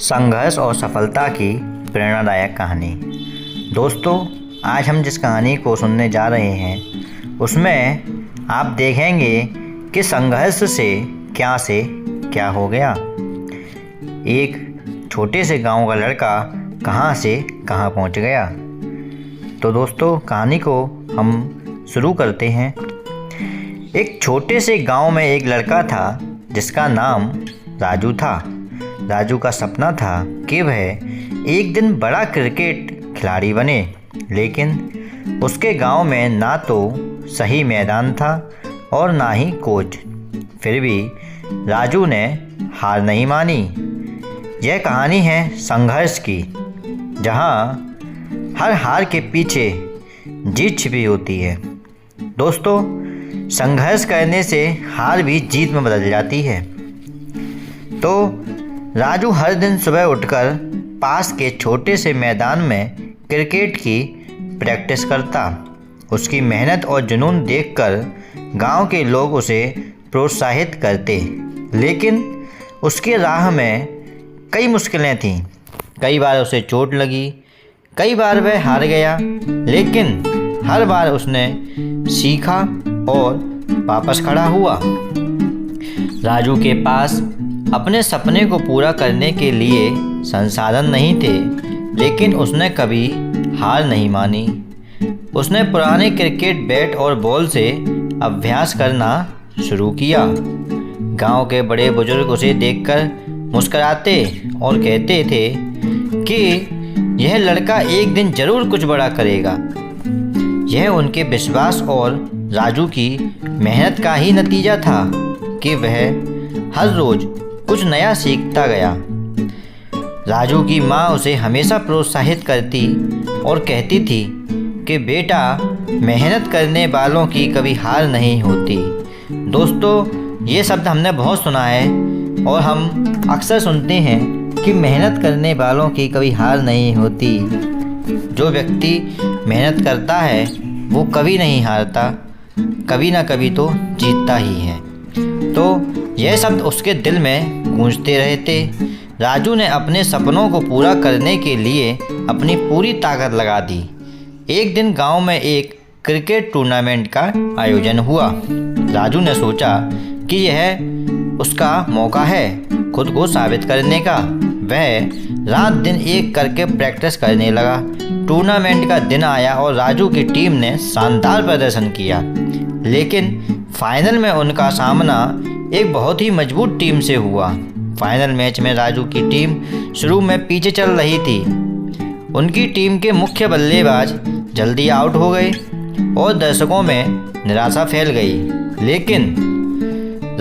संघर्ष और सफलता की प्रेरणादायक कहानी। दोस्तों, आज हम जिस कहानी को सुनने जा रहे हैं उसमें आप देखेंगे कि संघर्ष से क्या हो गया। एक छोटे से गांव का लड़का कहां से कहां पहुंच गया। तो दोस्तों, कहानी को हम शुरू करते हैं। एक छोटे से गांव में एक लड़का था जिसका नाम राजू था। राजू का सपना था कि वह एक दिन बड़ा क्रिकेट खिलाड़ी बने, लेकिन उसके गांव में ना तो सही मैदान था और ना ही कोच। फिर भी राजू ने हार नहीं मानी। यह कहानी है संघर्ष की, जहां हर हार के पीछे जीत छिपी होती है। दोस्तों, संघर्ष करने से हार भी जीत में बदल जाती है। तो राजू हर दिन सुबह उठकर पास के छोटे से मैदान में क्रिकेट की प्रैक्टिस करता। उसकी मेहनत और जुनून देखकर गांव के लोग उसे प्रोत्साहित करते, लेकिन उसके राह में कई मुश्किलें थीं। कई बार उसे चोट लगी, कई बार वह हार गया, लेकिन हर बार उसने सीखा और वापस खड़ा हुआ। राजू के पास अपने सपने को पूरा करने के लिए संसाधन नहीं थे, लेकिन उसने कभी हार नहीं मानी। उसने पुराने क्रिकेट बैट और बॉल से अभ्यास करना शुरू किया। गांव के बड़े बुजुर्ग उसे देखकर मुस्कुराते और कहते थे कि यह लड़का एक दिन जरूर कुछ बड़ा करेगा। यह उनके विश्वास और राजू की मेहनत का ही नतीजा था कि वह हर रोज कुछ नया सीखता गया। राजू की माँ उसे हमेशा प्रोत्साहित करती और कहती थी कि बेटा, मेहनत करने वालों की कभी हार नहीं होती। दोस्तों, ये शब्द हमने बहुत सुना है और हम अक्सर सुनते हैं कि मेहनत करने वालों की कभी हार नहीं होती। जो व्यक्ति मेहनत करता है वो कभी नहीं हारता, कभी ना कभी तो जीतता ही है। तो यह शब्द उसके दिल में गूंजते रहते। राजू ने अपने सपनों को पूरा करने के लिए अपनी पूरी ताकत लगा दी। एक दिन गांव में एक क्रिकेट टूर्नामेंट का आयोजन हुआ। राजू ने सोचा कि यह उसका मौका है खुद को साबित करने का। वह रात दिन एक करके प्रैक्टिस करने लगा। टूर्नामेंट का दिन आया और राजू की टीम ने शानदार प्रदर्शन किया, लेकिन फाइनल में उनका सामना एक बहुत ही मजबूत टीम से हुआ। फाइनल मैच में राजू की टीम शुरू में पीछे चल रही थी। उनकी टीम के मुख्य बल्लेबाज जल्दी आउट हो गए और दर्शकों में निराशा फैल गई, लेकिन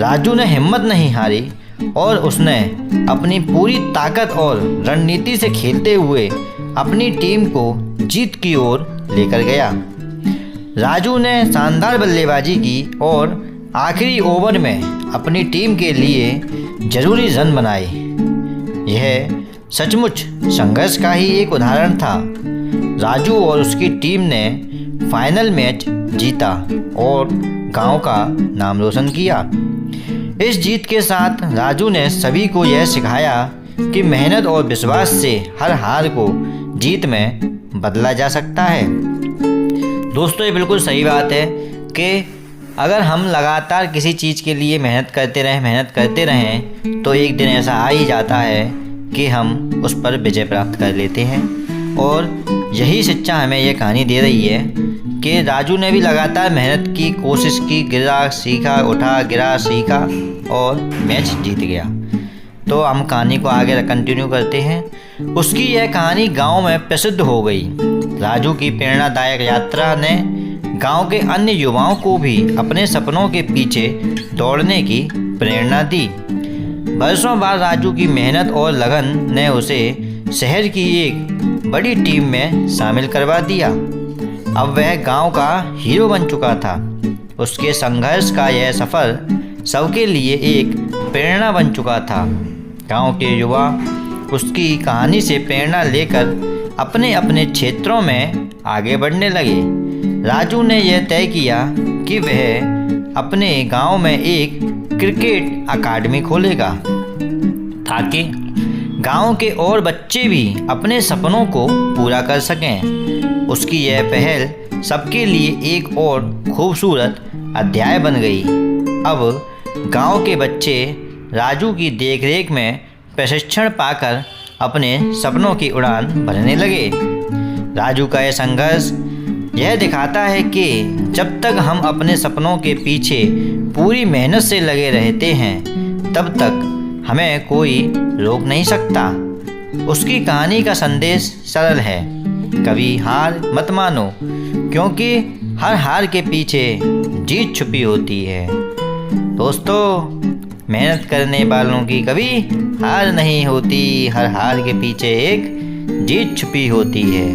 राजू ने हिम्मत नहीं हारी और उसने अपनी पूरी ताकत और रणनीति से खेलते हुए अपनी टीम को जीत की ओर लेकर गया। राजू ने शानदार बल्लेबाजी की और आखिरी ओवर में अपनी टीम के लिए जरूरी रन बनाए। यह सचमुच संघर्ष का ही एक उदाहरण था। राजू और उसकी टीम ने फाइनल मैच जीता और गांव का नाम रोशन किया। इस जीत के साथ राजू ने सभी को यह सिखाया कि मेहनत और विश्वास से हर हार को जीत में बदला जा सकता है। दोस्तों, ये बिल्कुल सही बात है कि अगर हम लगातार किसी चीज़ के लिए मेहनत करते रहें तो एक दिन ऐसा आ ही जाता है कि हम उस पर विजय प्राप्त कर लेते हैं। और यही शिक्षा हमें यह कहानी दे रही है कि राजू ने भी लगातार मेहनत की, कोशिश की, गिरा सीखा, उठा गिरा सीखा और मैच जीत गया। तो हम कहानी को आगे कंटिन्यू करते हैं। उसकी यह कहानी गांव में प्रसिद्ध हो गई। राजू की प्रेरणादायक यात्रा ने गांव के अन्य युवाओं को भी अपने सपनों के पीछे दौड़ने की प्रेरणा दी। बरसों बाद राजू की मेहनत और लगन ने उसे शहर की एक बड़ी टीम में शामिल करवा दिया। अब वह गांव का हीरो बन चुका था। उसके संघर्ष का यह सफ़र सबके लिए एक प्रेरणा बन चुका था। गांव के युवा उसकी कहानी से प्रेरणा लेकर अपने अपने क्षेत्रों में आगे बढ़ने लगे। राजू ने यह तय किया कि वह अपने गांव में एक क्रिकेट अकादमी खोलेगा ताकि गांव के और बच्चे भी अपने सपनों को पूरा कर सकें। उसकी यह पहल सबके लिए एक और खूबसूरत अध्याय बन गई। अब गांव के बच्चे राजू की देखरेख में प्रशिक्षण पाकर अपने सपनों की उड़ान भरने लगे। राजू का यह संघर्ष यह दिखाता है कि जब तक हम अपने सपनों के पीछे पूरी मेहनत से लगे रहते हैं तब तक हमें कोई रोक नहीं सकता। उसकी कहानी का संदेश सरल है, कभी हार मत मानो, क्योंकि हर हार के पीछे जीत छुपी होती है। दोस्तों, मेहनत करने वालों की कभी हार नहीं होती, हर हार के पीछे एक जीत छुपी होती है।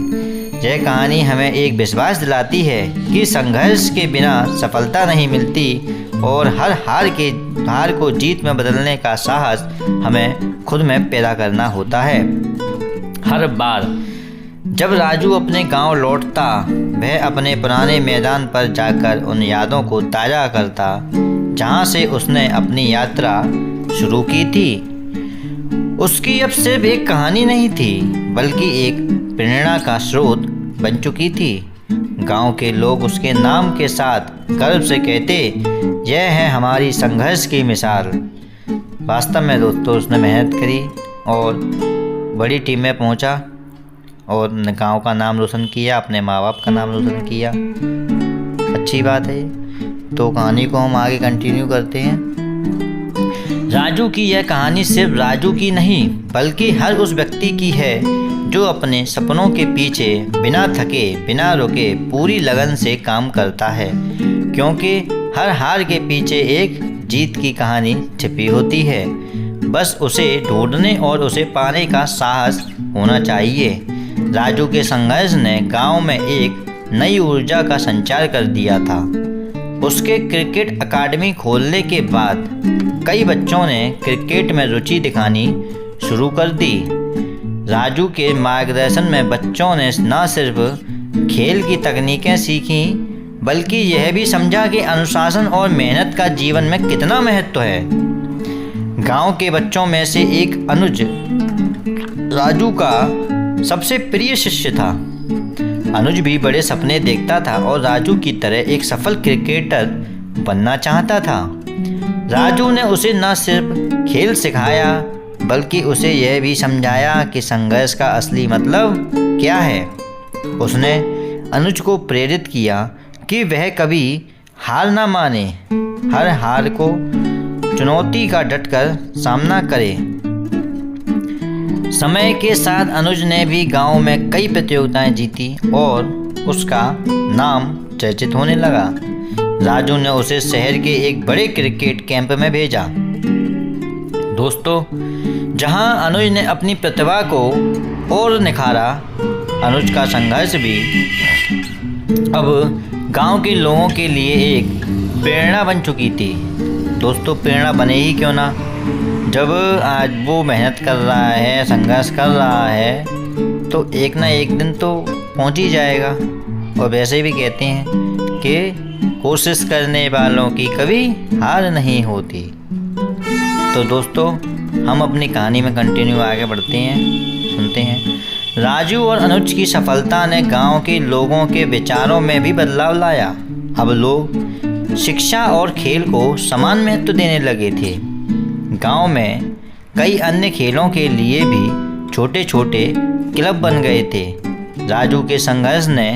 यह कहानी हमें एक विश्वास दिलाती है कि संघर्ष के बिना सफलता नहीं मिलती और हर हार को जीत में बदलने का साहस हमें खुद में पैदा करना होता है। हर बार जब राजू अपने गांव लौटता, वह अपने पुराने मैदान पर जाकर उन यादों को ताज़ा करता जहां से उसने अपनी यात्रा शुरू की थी। उसकी अब सिर्फ एक कहानी नहीं थी, बल्कि एक प्रेरणा का स्रोत बन चुकी थी। गांव के लोग उसके नाम के साथ गर्व से कहते, यह है हमारी संघर्ष की मिसाल। वास्तव में दोस्तों, उसने मेहनत करी और बड़ी टीम में पहुंचा और गांव का नाम रोशन किया, अपने माँ बाप का नाम रोशन किया। अच्छी बात है। तो कहानी को हम आगे कंटिन्यू करते हैं। राजू की यह कहानी सिर्फ राजू की नहीं, बल्कि हर उस व्यक्ति की है जो अपने सपनों के पीछे बिना थके बिना रुके पूरी लगन से काम करता है, क्योंकि हर हार के पीछे एक जीत की कहानी छिपी होती है। बस उसे ढूंढने और उसे पाने का साहस होना चाहिए। राजू के संघर्ष ने गांव में एक नई ऊर्जा का संचार कर दिया था। उसके क्रिकेट अकादमी खोलने के बाद कई बच्चों ने क्रिकेट में रुचि दिखानी शुरू कर दी। राजू के मार्गदर्शन में बच्चों ने न सिर्फ खेल की तकनीकें सीखी, बल्कि यह भी समझा कि अनुशासन और मेहनत का जीवन में कितना महत्व है। गांव के बच्चों में से एक अनुज राजू का सबसे प्रिय शिष्य था। अनुज भी बड़े सपने देखता था और राजू की तरह एक सफल क्रिकेटर बनना चाहता था। राजू ने उसे न सिर्फ खेल सिखाया, बल्कि उसे यह भी समझाया कि संघर्ष का असली मतलब क्या है। उसने अनुज को प्रेरित किया कि वह कभी हार ना माने, हर हार को चुनौती का डटकर सामना करे। समय के साथ अनुज ने भी गांव में कई प्रतियोगिताएं जीती और उसका नाम चर्चित होने लगा। राजू ने उसे शहर के एक बड़े क्रिकेट कैंप में भेजा। दोस्तों, जहां अनुज ने अपनी प्रतिभा को और निखारा, अनुज का संघर्ष भी अब गांव के लोगों के लिए एक प्रेरणा बन चुकी थी। दोस्तों, प्रेरणा बने ही क्यों ना, जब आज वो मेहनत कर रहा है, संघर्ष कर रहा है, तो एक ना एक दिन तो पहुंच ही जाएगा। और वैसे भी कहते हैं कि कोशिश करने वालों की कभी हार नहीं होती। तो दोस्तों, हम अपनी कहानी में कंटिन्यू आगे बढ़ते हैं, सुनते हैं। राजू और अनुज की सफलता ने गांव के लोगों के विचारों में भी बदलाव लाया। अब लोग शिक्षा और खेल को समान महत्व देने लगे थे। गांव में कई अन्य खेलों के लिए भी छोटे छोटे क्लब बन गए थे। राजू के संघर्ष ने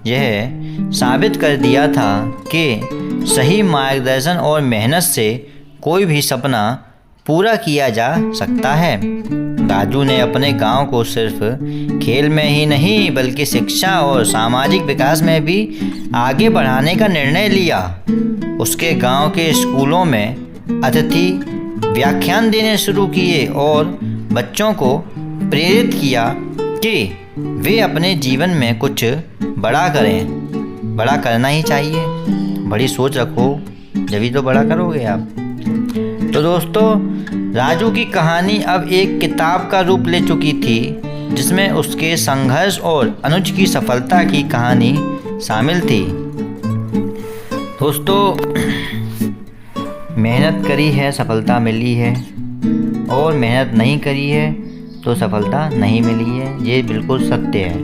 यह साबित कर दिया था कि सही मार्गदर्शन और मेहनत से कोई भी सपना पूरा किया जा सकता है। राजू ने अपने गांव को सिर्फ खेल में ही नहीं, बल्कि शिक्षा और सामाजिक विकास में भी आगे बढ़ाने का निर्णय लिया। उसके गांव के स्कूलों में अतिथि व्याख्यान देने शुरू किए और बच्चों को प्रेरित किया कि वे अपने जीवन में कुछ बड़ा करें। बड़ा करना ही चाहिए, बड़ी सोच रखो, जभी तो बड़ा करोगे आप। तो दोस्तों, राजू की कहानी अब एक किताब का रूप ले चुकी थी, जिसमें उसके संघर्ष और अनुज की सफलता की कहानी शामिल थी। दोस्तों, मेहनत करी है, सफलता मिली है, और मेहनत नहीं करी है तो सफलता नहीं मिली है। ये बिल्कुल सत्य है।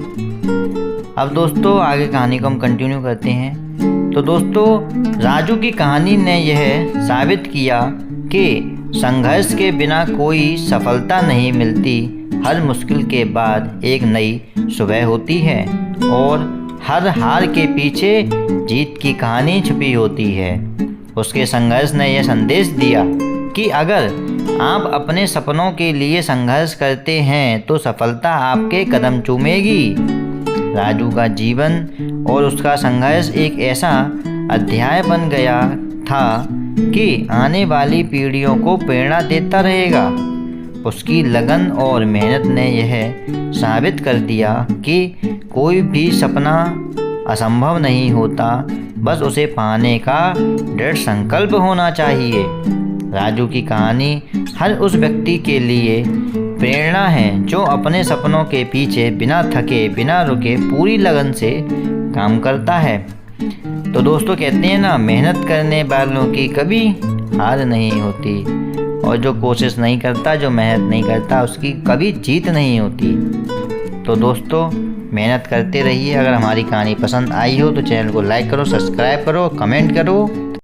अब दोस्तों आगे कहानी को हम कंटिन्यू करते हैं। तो दोस्तों राजू की कहानी ने यह साबित किया कि संघर्ष के बिना कोई सफलता नहीं मिलती। हर मुश्किल के बाद एक नई सुबह होती है और हर हार के पीछे जीत की कहानी छुपी होती है। उसके संघर्ष ने यह संदेश दिया कि अगर आप अपने सपनों के लिए संघर्ष करते हैं तो सफलता आपके कदम चूमेगी। राजू का जीवन और उसका संघर्ष एक ऐसा अध्याय बन गया था कि आने वाली पीढ़ियों को प्रेरणा देता रहेगा। उसकी लगन और मेहनत ने यह साबित कर दिया कि कोई भी सपना असंभव नहीं होता, बस उसे पाने का दृढ़ संकल्प होना चाहिए। राजू की कहानी हर उस व्यक्ति के लिए प्रेरणा है जो अपने सपनों के पीछे बिना थके बिना रुके पूरी लगन से काम करता है। तो दोस्तों कहते हैं ना, मेहनत करने वालों की कभी हार नहीं होती, और जो कोशिश नहीं करता, जो मेहनत नहीं करता, उसकी कभी जीत नहीं होती। तो दोस्तों मेहनत करते रहिए। अगर हमारी कहानी पसंद आई हो तो चैनल को लाइक करो, सब्सक्राइब करो, कमेंट करो।